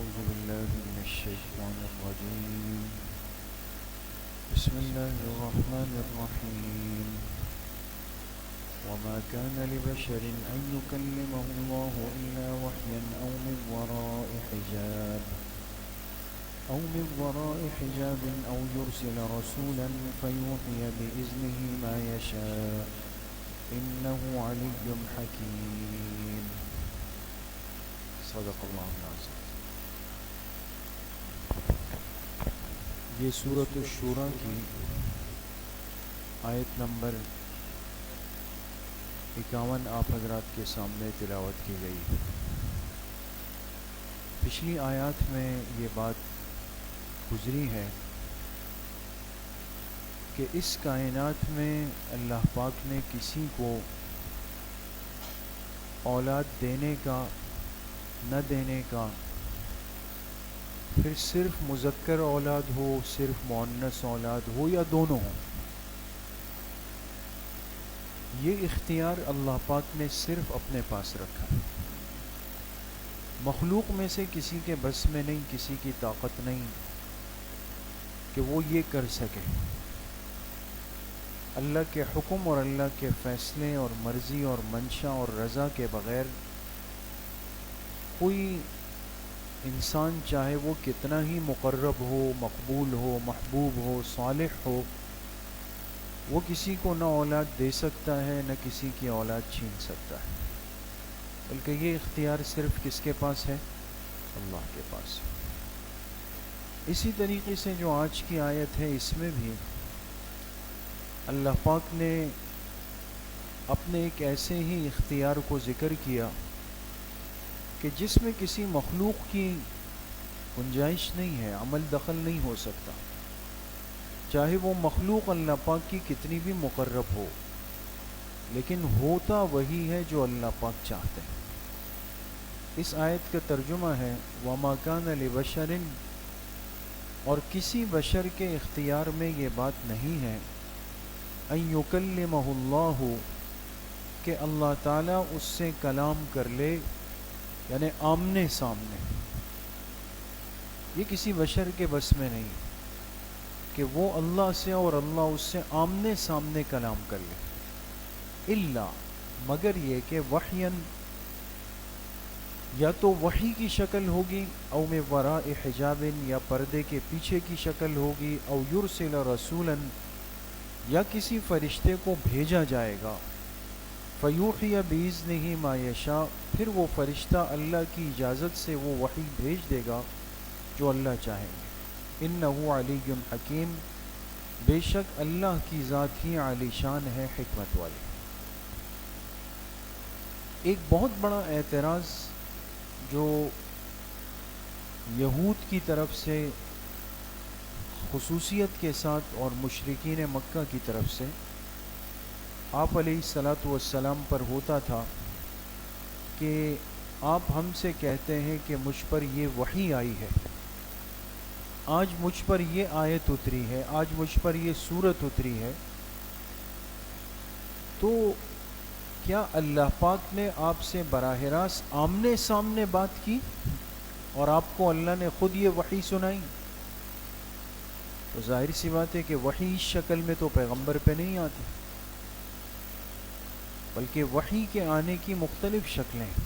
أعوذ بالله من الشيطان الرجيم. بسم الله الرحمن الرحيم. وما كان لبشر أن يكلمه الله إلا وحيا أو من وراء حجاب أو يرسل رسولا فيوحي بإذنه ما يشاء إنه علي حكيم. صدق اللہ العظیم. یہ سورۃ الشورى کی آیت نمبر 51 آپ حضرات کے سامنے تلاوت کی گئی. پچھلی آیات میں یہ بات گزری ہے کہ اس کائنات میں اللہ پاک نے کسی کو اولاد دینے کا نہ دینے کا، پھر صرف مذکر اولاد ہو، صرف مؤنث اولاد ہو یا دونوں ہوں، یہ اختیار اللہ پاک نے صرف اپنے پاس رکھا. مخلوق میں سے کسی کے بس میں نہیں، کسی کی طاقت نہیں کہ وہ یہ کر سکے. اللہ کے حکم اور اللہ کے فیصلے اور مرضی اور منشا اور رضا کے بغیر کوئی انسان چاہے وہ کتنا ہی مقرب ہو، مقبول ہو، محبوب ہو، صالح ہو، وہ کسی کو نہ اولاد دے سکتا ہے نہ کسی کی اولاد چھین سکتا ہے، بلکہ یہ اختیار صرف کس کے پاس ہے؟ اللہ کے پاس. اسی طریقے سے جو آج کی آیت ہے، اس میں بھی اللہ پاک نے اپنے ایک ایسے ہی اختیار کو ذکر کیا کہ جس میں کسی مخلوق کی گنجائش نہیں ہے، عمل دخل نہیں ہو سکتا، چاہے وہ مخلوق اللہ پاک کی کتنی بھی مقرب ہو، لیکن ہوتا وہی ہے جو اللہ پاک چاہتے ہیں. اس آیت کا ترجمہ ہے وَمَا كَانَ لِبَشَرٍ، اور کسی بشر کے اختیار میں یہ بات نہیں ہے أَن يُكَلِّمَهُ اللَّهُ، کہ اللہ تعالیٰ اس سے کلام کر لے، یعنی آمنے سامنے. یہ کسی بشر کے بس میں نہیں کہ وہ اللہ سے اور اللہ اس سے آمنے سامنے کلام کر لے، الا مگر یہ کہ وحیاً، یا تو وحی کی شکل ہوگی، او من وراء حجاب، یا پردے کے پیچھے کی شکل ہوگی، او یرسل رسولا، یا کسی فرشتے کو بھیجا جائے گا، فیوحی بإذنہ ما یشاء، پھر وہ فرشتہ اللہ کی اجازت سے وہ وحی بھیج دے گا جو اللہ چاہیں گے. انہ علی حکیم، بے شک اللہ کی ذات ہی عالی شان ہے، حکمت والی. ایک بہت بڑا اعتراض جو یہود کی طرف سے خصوصیت کے ساتھ اور مشرکین مکہ کی طرف سے آپ علیہ الصلاۃ والسلام پر ہوتا تھا کہ آپ ہم سے کہتے ہیں کہ مجھ پر یہ وحی آئی ہے، آج مجھ پر یہ آیت اتری ہے، آج مجھ پر یہ سورت اتری ہے، تو کیا اللہ پاک نے آپ سے براہ راست آمنے سامنے بات کی اور آپ کو اللہ نے خود یہ وحی سنائی؟ تو ظاہر سی بات ہے کہ وحی اس شکل میں تو پیغمبر پہ نہیں آتی، بلکہ وحی کے آنے کی مختلف شکلیں ہیں.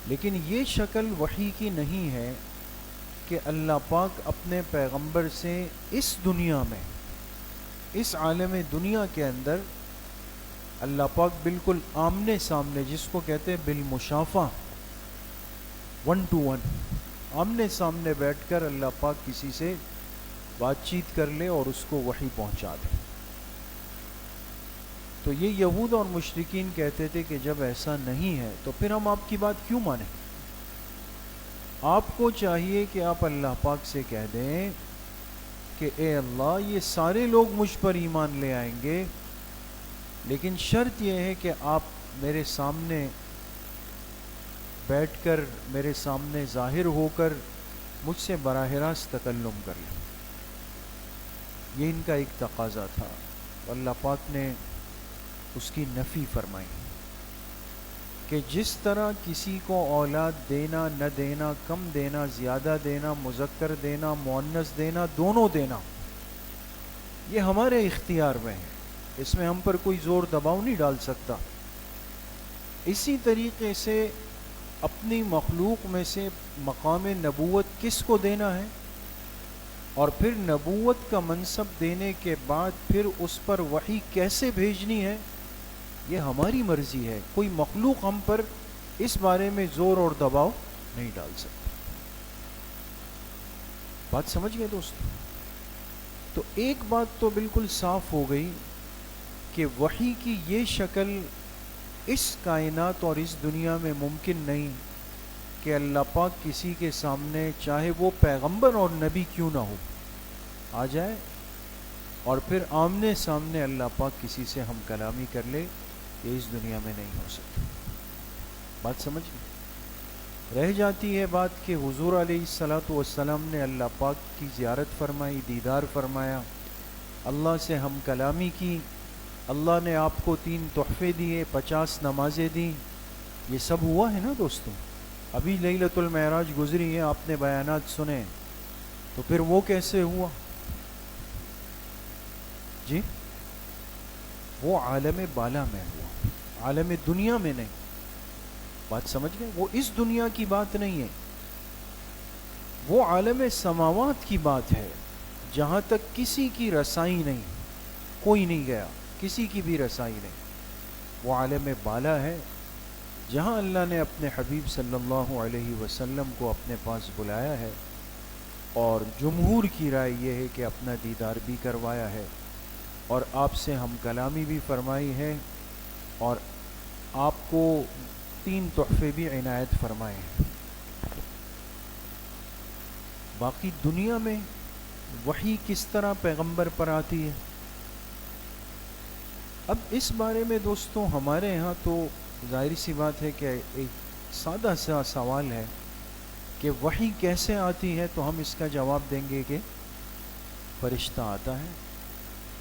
لیکن یہ شکل وحی کی نہیں ہے کہ اللہ پاک اپنے پیغمبر سے اس دنیا میں، اس عالم دنیا کے اندر اللہ پاک بالکل آمنے سامنے، جس کو کہتے ہیں بالمشافہ، 1 to 1، آمنے سامنے بیٹھ کر اللہ پاک کسی سے بات چیت کر لے اور اس کو وحی پہنچا دے. تو یہ یہود اور مشرکین کہتے تھے کہ جب ایسا نہیں ہے تو پھر ہم آپ کی بات کیوں مانیں؟ آپ کو چاہیے کہ آپ اللہ پاک سے کہہ دیں کہ اے اللہ، یہ سارے لوگ مجھ پر ایمان لے آئیں گے، لیکن شرط یہ ہے کہ آپ میرے سامنے بیٹھ کر، میرے سامنے ظاہر ہو کر مجھ سے براہ راست تکلم کر لیں. یہ ان کا ایک تقاضا تھا، اللہ پاک نے اس کی نفی فرمائی. کہ جس طرح کسی کو اولاد دینا نہ دینا، کم دینا زیادہ دینا، مذکر دینا مؤنث دینا، دونوں دینا، یہ ہمارے اختیار میں ہے، اس میں ہم پر کوئی زور دباؤ نہیں ڈال سکتا۔ اسی طریقے سے اپنی مخلوق میں سے مقام نبوت کس کو دینا ہے، اور پھر نبوت کا منصب دینے کے بعد پھر اس پر وحی کیسے بھیجنی ہے، یہ ہماری مرضی ہے، کوئی مخلوق ہم پر اس بارے میں زور اور دباؤ نہیں ڈال سکتا۔ بات سمجھ گئے دوستو؟ تو ایک بات تو بالکل صاف ہو گئی کہ وحی کی یہ شکل اس کائنات اور اس دنیا میں ممکن نہیں کہ اللہ پاک کسی کے سامنے، چاہے وہ پیغمبر اور نبی کیوں نہ ہو، آ جائے اور پھر آمنے سامنے اللہ پاک کسی سے ہم کلامی کر لے، یہ اس دنیا میں نہیں ہو سکتا۔ بات سمجھ گئے؟ رہ جاتی ہے بات کہ حضور علیہ الصلاۃ والسلام نے اللہ پاک کی زیارت فرمائی، دیدار فرمایا، اللہ سے ہم کلامی کی، اللہ نے آپ کو 3 تحفے دیے، 50 نمازیں دیں، یہ سب ہوا ہے نا دوستوں؟ ابھی لیلۃ المعراج گزری ہے، آپ نے بیانات سنے، تو پھر وہ کیسے ہوا؟ جی وہ عالم بالا میں ہوا، عالم دنیا میں نہیں۔ بات سمجھ گئے؟ وہ اس دنیا کی بات نہیں ہے، وہ عالم سماوات کی بات ہے، جہاں تک کسی کی رسائی نہیں، کوئی نہیں گیا، کسی کی بھی رسائی نہیں۔ وہ عالم بالا ہے جہاں اللہ نے اپنے حبیب صلی اللہ علیہ وسلم کو اپنے پاس بلایا ہے، اور جمہور کی رائے یہ ہے کہ اپنا دیدار بھی کروایا ہے، اور آپ سے ہم کلامی بھی فرمائی ہے، اور آپ کو 3 تحفے بھی عنایت فرمائے ہیں۔ باقی دنیا میں وحی کس طرح پیغمبر پر آتی ہے؟ اب اس بارے میں دوستوں ہمارے ہاں تو ظاہری سی بات ہے کہ ایک سادہ سا سوال ہے کہ وحی کیسے آتی ہے، تو ہم اس کا جواب دیں گے کہ فرشتہ آتا ہے،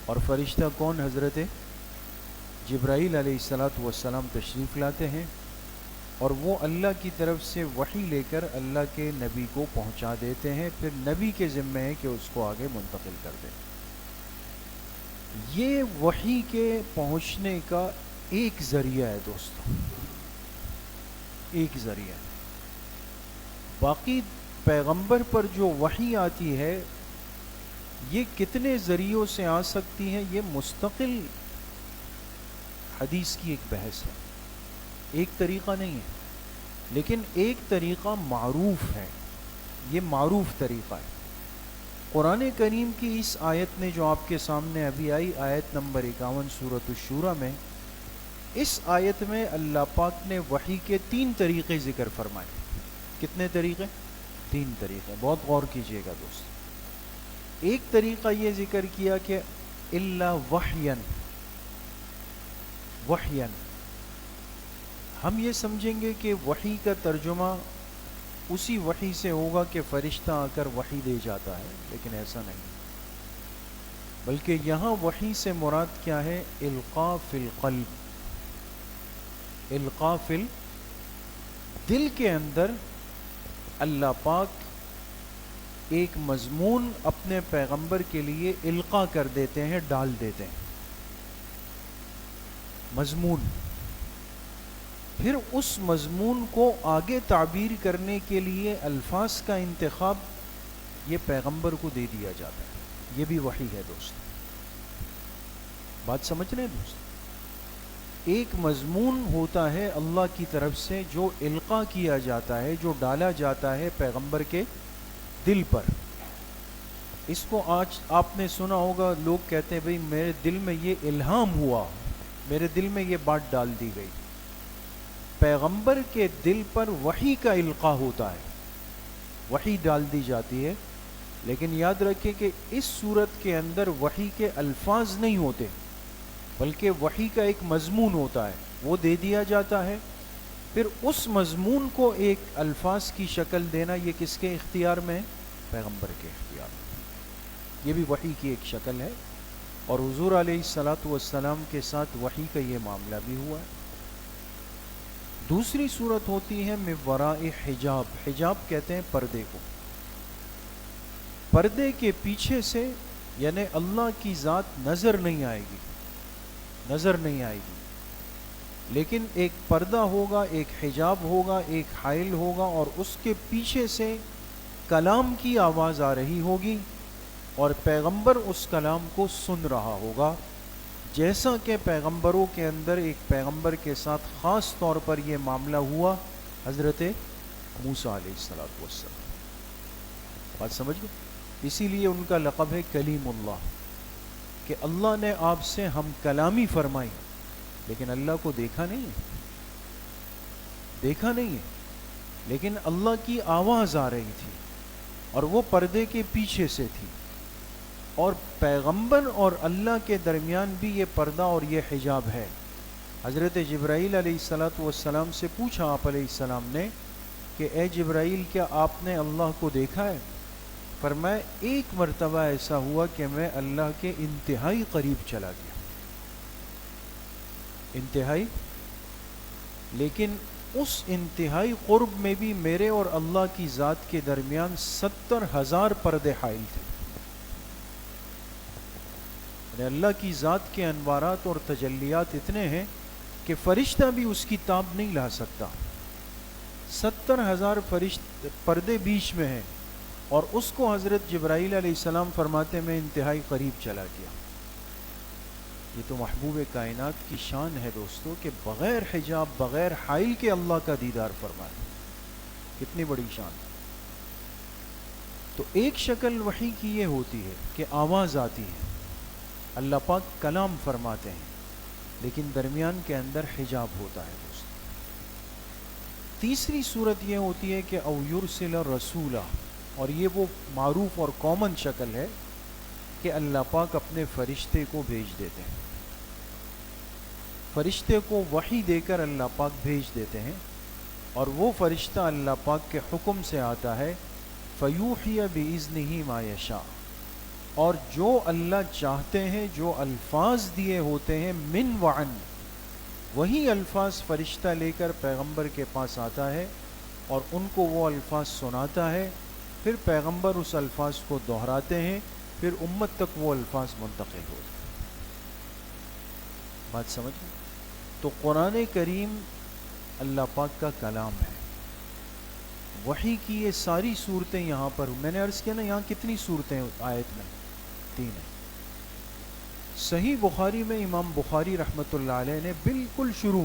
اور فرشتہ کون؟ حضرت جبرائیل علیہ الصلاۃ والسلام تشریف لاتے ہیں، اور وہ اللہ کی طرف سے وحی لے کر اللہ کے نبی کو پہنچا دیتے ہیں، پھر نبی کے ذمہ ہے کہ اس کو آگے منتقل کر دیں۔ یہ وحی کے پہنچنے کا ایک ذریعہ ہے دوستو، ایک ذریعہ ہے۔ باقی پیغمبر پر جو وحی آتی ہے یہ کتنے ذریعوں سے آ سکتی ہے، یہ مستقل حدیث کی ایک بحث ہے، ایک طریقہ نہیں ہے، لیکن ایک طریقہ معروف ہے، یہ معروف طریقہ ہے۔ قرآن کریم کی اس آیت میں جو آپ کے سامنے ابھی آئی، آیت نمبر 51 سورۃ الشورى میں، اس آیت میں اللہ پاک نے وحی کے 3 طریقے ذکر فرمائے۔ کتنے طریقے؟ 3 طریقے، بہت غور کیجئے گا دوست۔ ایک طریقہ یہ ذکر کیا کہ الا وحیاً، وحیاً ہم یہ سمجھیں گے کہ وحی کا ترجمہ اسی وحی سے ہوگا کہ فرشتہ آ کر وحی دے جاتا ہے، لیکن ایسا نہیں، بلکہ یہاں وحی سے مراد کیا ہے؟ القاء فی القلب، القاء فی دل کے اندر اللہ پاک ایک مضمون اپنے پیغمبر کے لیے القاء کر دیتے ہیں، ڈال دیتے ہیں مضمون، پھر اس مضمون کو آگے تعبیر کرنے کے لیے الفاظ کا انتخاب یہ پیغمبر کو دے دیا جاتا ہے، یہ بھی وحی ہے دوست۔ بات سمجھ رہے ہیں دوست؟ ایک مضمون ہوتا ہے اللہ کی طرف سے جو القاء کیا جاتا ہے، جو ڈالا جاتا ہے پیغمبر کے دل پر۔ اس کو آج آپ نے سنا ہوگا، لوگ کہتے ہیں بھئی میرے دل میں یہ الہام ہوا، میرے دل میں یہ بات ڈال دی گئی۔ پیغمبر کے دل پر وحی کا القاء ہوتا ہے، وحی ڈال دی جاتی ہے، لیکن یاد رکھیں کہ اس صورت کے اندر وحی کے الفاظ نہیں ہوتے، بلکہ وحی کا ایک مضمون ہوتا ہے، وہ دے دیا جاتا ہے، پھر اس مضمون کو ایک الفاظ کی شکل دینا یہ کس کے اختیار میں ہے؟ پیغمبر کے اختیار میں۔ یہ بھی وحی کی ایک شکل ہے، اور حضور علیہ الصلاۃ والسلام کے ساتھ وحی کا یہ معاملہ بھی ہوا ہے۔ دوسری صورت ہوتی ہے من وراء حجاب. حجاب کہتے ہیں پردے کو. پردے کے پیچھے سے یعنی اللہ کی ذات نظر نہیں آئے گی، نظر نہیں آئے گی، لیکن ایک پردہ ہوگا، ایک حجاب ہوگا، ایک حائل ہوگا، اور اس کے پیچھے سے کلام کی آواز آ رہی ہوگی اور پیغمبر اس کلام کو سن رہا ہوگا. جیسا کہ پیغمبروں کے اندر ایک پیغمبر کے ساتھ خاص طور پر یہ معاملہ ہوا حضرت موسیٰ علیہ السلام. بات سمجھ گئے؟ اسی لیے ان کا لقب ہے کلیم اللہ، کہ اللہ نے آپ سے ہم کلامی فرمائی، لیکن اللہ کو دیکھا نہیں ہے، دیکھا نہیں ہے، لیکن اللہ کی آواز آ رہی تھی اور وہ پردے کے پیچھے سے تھی. اور پیغمبر اور اللہ کے درمیان بھی یہ پردہ اور یہ حجاب ہے. حضرت جبرائیل علیہ السلام سے پوچھا آپ علیہ السلام نے کہ اے جبرائیل کیا آپ نے اللہ کو دیکھا ہے؟ فرمایا ایک مرتبہ ایسا ہوا کہ میں اللہ کے انتہائی قریب چلا گیا، انتہائی، لیکن اس انتہائی قرب میں بھی میرے اور اللہ کی ذات کے درمیان 70,000 پردے حائل تھے. یعنی اللہ کی ذات کے انوارات اور تجلیات اتنے ہیں کہ فرشتہ بھی اس کی تاب نہیں لا سکتا. 70,000 پردے بیچ میں ہیں، اور اس کو حضرت جبرائیل علیہ السلام فرماتے میں انتہائی قریب چلا گیا. یہ تو محبوب کائنات کی شان ہے دوستو کہ بغیر حجاب، بغیر حائل کے اللہ کا دیدار فرمائے. کتنی بڑی شان. تو ایک شکل وحی کی یہ ہوتی ہے کہ آواز آتی ہے، اللہ پاک کلام فرماتے ہیں، لیکن درمیان کے اندر حجاب ہوتا ہے دوست. تیسری صورت یہ ہوتی ہے کہ او یرسل رسولا، اور یہ وہ معروف اور کامن شکل ہے کہ اللہ پاک اپنے فرشتے کو بھیج دیتے ہیں. فرشتے کو وحی دے کر اللہ پاک بھیج دیتے ہیں، اور وہ فرشتہ اللہ پاک کے حکم سے آتا ہے. فیوحی بإذنہ ما یشاء، اور جو اللہ چاہتے ہیں، جو الفاظ دیے ہوتے ہیں من وعن، وہی الفاظ فرشتہ لے کر پیغمبر کے پاس آتا ہے اور ان کو وہ الفاظ سناتا ہے. پھر پیغمبر اس الفاظ کو دہراتے ہیں، پھر امت تک وہ الفاظ منتقل ہوتے ہیں. بات سمجھ گئے؟ تو قرآن کریم اللہ پاک کا کلام ہے. وحی کی یہ ساری صورتیں یہاں پر، میں نے عرض کیا نا یہاں کتنی صورتیں آیت میں؟ 3 ہیں. صحیح بخاری میں امام بخاری رحمۃ اللہ علیہ نے بالکل شروع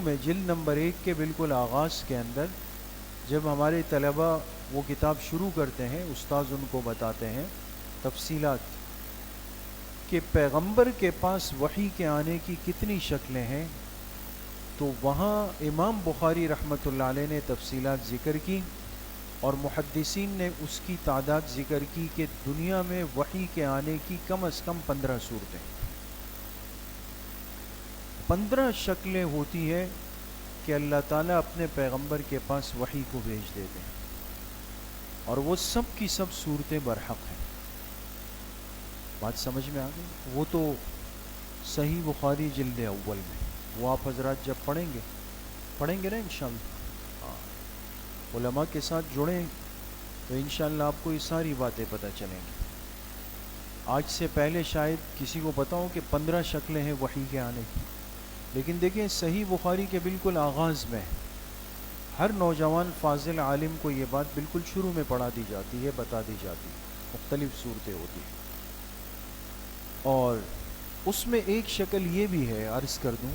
میں جلد نمبر 1 کے بالکل آغاز کے اندر، جب ہمارے طلباء وہ کتاب شروع کرتے ہیں، استاذ ان کو بتاتے ہیں تفصیلات کہ پیغمبر کے پاس وحی کے آنے کی کتنی شکلیں ہیں، تو وہاں امام بخاری رحمۃ اللہ علیہ نے تفصیلات ذکر کی، اور محدثین نے اس کی تعداد ذکر کی کہ دنیا میں وحی کے آنے کی کم از کم 15 صورتیں، 15 شکلیں ہوتی ہے کہ اللہ تعالیٰ اپنے پیغمبر کے پاس وحی کو بھیج دیتے ہیں، اور وہ سب کی سب صورتیں برحق ہیں. بات سمجھ میں آ گئی؟ وہ تو صحیح بخاری جلد اول میں، وہ آپ حضرات جب پڑھیں گے نا انشاءاللہ، علماء کے ساتھ جڑیں تو انشاءاللہ آپ کو یہ ساری باتیں پتہ چلیں گی. آج سے پہلے شاید کسی کو پتا ہو کہ 15 شکلیں ہیں وحی کے آنے کی، لیکن دیکھیں صحیح بخاری کے بالکل آغاز میں ہر نوجوان فاضل عالم کو یہ بات بالکل شروع میں پڑھا دی جاتی ہے، بتا دی جاتی ہے، مختلف صورتیں ہوتی ہیں. اور اس میں ایک شکل یہ بھی ہے، عرض کر دوں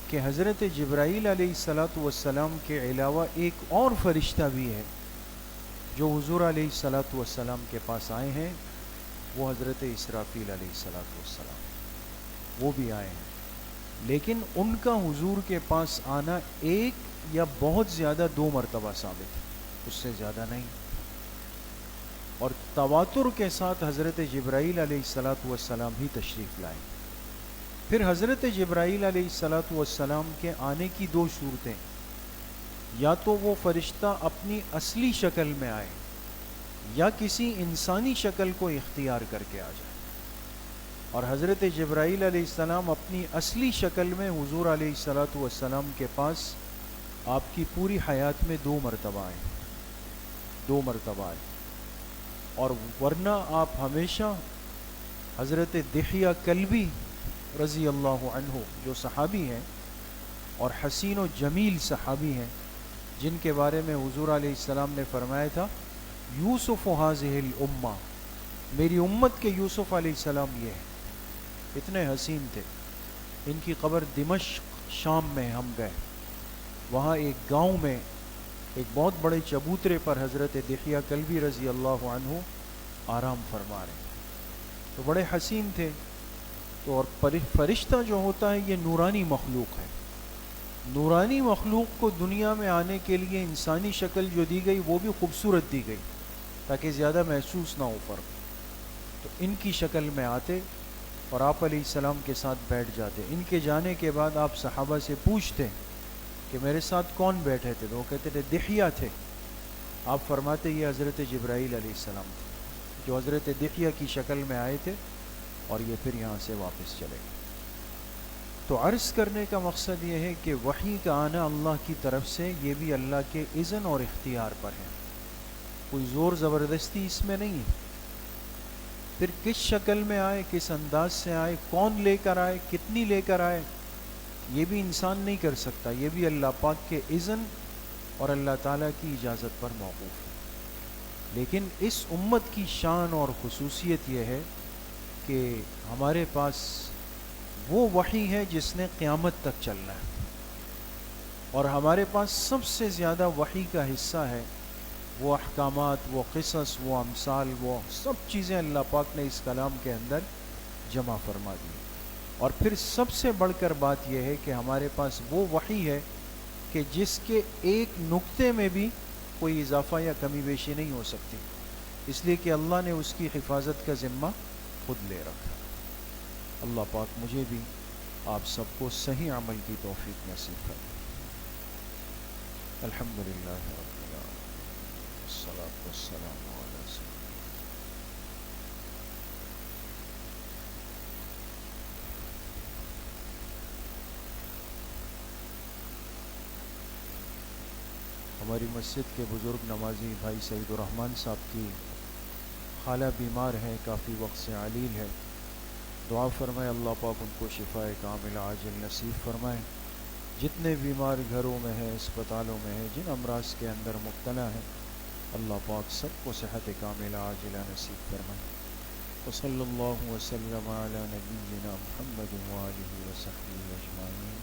کہ حضرت جبرائیل علیہ السلام کے علاوہ ایک اور فرشتہ بھی ہے جو حضور علیہ السلام کے پاس آئے ہیں، وہ حضرت اسرافیل علیہ السلام، وہ بھی آئے ہیں. لیکن ان کا حضور کے پاس آنا ایک یا بہت زیادہ 2 مرتبہ ثابت ہے، اس سے زیادہ نہیں. اور تواتر کے ساتھ حضرت جبرائیل علیہ السلام ہی تشریف لائے. پھر حضرت جبرائیل علیہ السلام کے آنے کی 2 صورتیں، یا تو وہ فرشتہ اپنی اصلی شکل میں آئے یا کسی انسانی شکل کو اختیار کر کے آ جائے. اور حضرت جبرائیل علیہ السلام اپنی اصلی شکل میں حضور علیہ الصلاۃ والسلام کے پاس آپ کی پوری حیات میں 2 مرتبہ آئے، 2 مرتبہ آئے، اور ورنہ آپ ہمیشہ حضرت دحیہ کلبی رضی اللہ عنہ جو صحابی ہیں اور حسین و جمیل صحابی ہیں، جن کے بارے میں حضور علیہ السلام نے فرمایا تھا یوسف هذه الامہ، میری امت کے یوسف علیہ السلام یہ ہیں، اتنے حسین تھے۔ ان کی قبر دمشق شام میں ہم گئے، وہاں ایک گاؤں میں ایک بہت بڑے چبوترے پر حضرت دحیہ کلبی رضی اللہ عنہ آرام فرما رہے، تو بڑے حسین تھے۔ تو اور فرشتہ جو ہوتا ہے یہ نورانی مخلوق ہے، نورانی مخلوق کو دنیا میں آنے کے لیے انسانی شکل جو دی گئی وہ بھی خوبصورت دی گئی تاکہ زیادہ محسوس نہ ہو فرق، تو ان کی شکل میں آتے اور آپ علیہ السلام کے ساتھ بیٹھ جاتے۔ ان کے جانے کے بعد آپ صحابہ سے پوچھتے کہ میرے ساتھ کون بیٹھے تھے، تو وہ کہتے تھے دحیہ تھے۔ آپ فرماتے یہ حضرت جبرائیل علیہ السلام تھے جو حضرت دحیہ کی شکل میں آئے تھے اور یہ پھر یہاں سے واپس چلے گئے۔ تو عرض کرنے کا مقصد یہ ہے کہ وحی کا آنا اللہ کی طرف سے یہ بھی اللہ کے اذن اور اختیار پر ہے، کوئی زور زبردستی اس میں نہیں ہے۔ پھر کس شکل میں آئے، کس انداز سے آئے، کون لے کر آئے، کتنی لے کر آئے، یہ بھی انسان نہیں کر سکتا، یہ بھی اللہ پاک کے اذن اور اللہ تعالیٰ کی اجازت پر موقوف ہے۔ لیکن اس امت کی شان اور خصوصیت یہ ہے کہ ہمارے پاس وہ وحی ہے جس نے قیامت تک چلنا ہے، اور ہمارے پاس سب سے زیادہ وحی کا حصہ ہے، وہ احکامات، وہ قصص، وہ امثال، وہ سب چیزیں اللہ پاک نے اس کلام کے اندر جمع فرما دی۔ اور پھر سب سے بڑھ کر بات یہ ہے کہ ہمارے پاس وہ وحی ہے کہ جس کے ایک نقطے میں بھی کوئی اضافہ یا کمی بیشی نہیں ہو سکتی، اس لیے کہ اللہ نے اس کی حفاظت کا ذمہ خود لے رکھا۔ اللہ پاک مجھے بھی آپ سب کو صحیح عمل کی توفیق نصیب کرے۔ الحمدللہ رب العالمین، والصلاۃ والسلام علی سیدنا۔ ہماری مسجد کے بزرگ نمازی بھائی سعید الرحمن صاحب کی خالہ بیمار ہیں، کافی وقت سے علیل ہے، دعا فرمائے اللہ پاک ان کو شفاء کاملہ عاجل نصیب فرمائے۔ جتنے بیمار گھروں میں ہیں، اسپتالوں میں ہیں، جن امراض کے اندر مبتلا ہیں، اللہ پاک سب کو صحت کاملہ عاجلہ نصیب فرمائے۔ وصلی اللہ وسلم علی نبینا محمد وآلہ وصحبہ اجمعین۔